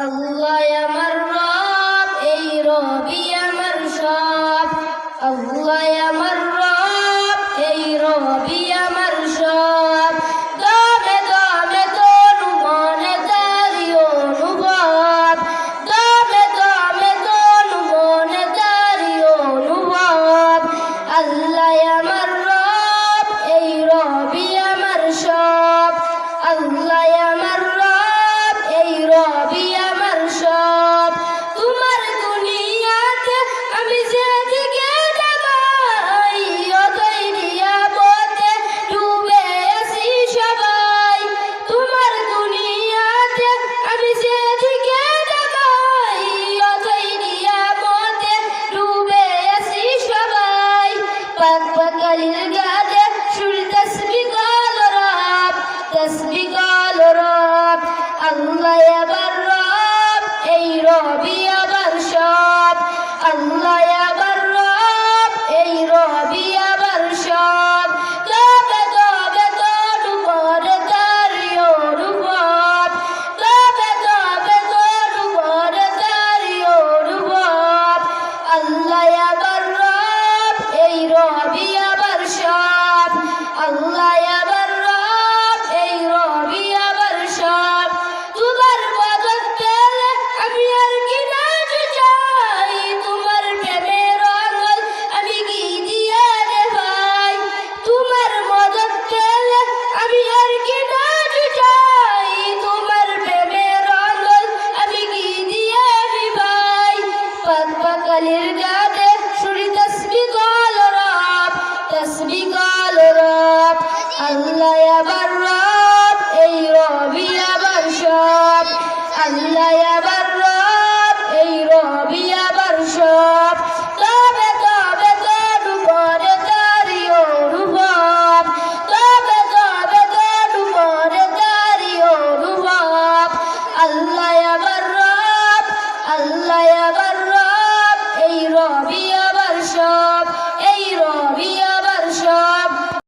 আল্লাহ আমার রব, এই রবি আমার সব। আল্লাহ আমার রব, এই রবি আমার সব। দমে দমে তনু মনে তারি অনুভব, দমে দমে তনু মনে তারি অনুভব। আল্লাহ আমার রব, এই রবি আমার সব। আল্লাহ আমার রব, এই রবি আমার সব। তোমার দুনিয়াতে আমি যেদিকে তাকাই, অতই নিয়ামতে ডুবে আছি সবাই। তোমার দুনিয়াতে আমি যেদিকে তাকাই, অতই নিয়ামতে ডুবে আছি সবাই। পাক পাকালির গানে সুর তাসবিহ আল রব, তাসবিহ আল রব। আল্লাহ আমার রব, এই রবি আমার সব। আল্লাহ আমার রব, এই রবি আমার সব। তবে তবে তনু মনে তারি অনুভব, তবে তবে তনু মনে তারি অনুভব। আল্লাহ আমার রব, এই রবি আমার সব। আল্লাহ আমার রব, এই রবি আমার সব। তোমার মদত পেলে আমি আর কি না চাই, তোমার প্রেমের আঙুল আমি কি দিয়ে রে ভাই। তোমার মদত পেলে আমি আর কি না চাই, তোমার প্রেমের আঙুল আমি কি দিয়ে রে ভাই। পাক পাকালির গানে সুরি তাসবিহ আল রব, তাসবিহ আল রব। আল্লাহ আমার রব, এই রবি আমার সব। আল্লাহ আমার রব, এই রবি আমার সব। তবে তবে তনু মনে তারি অনুভব, তবে তবে তনু মনে তারি অনুভব। আল্লাহ আমার রব, আল্লাহ আমার রব, এই রবি আমার সব।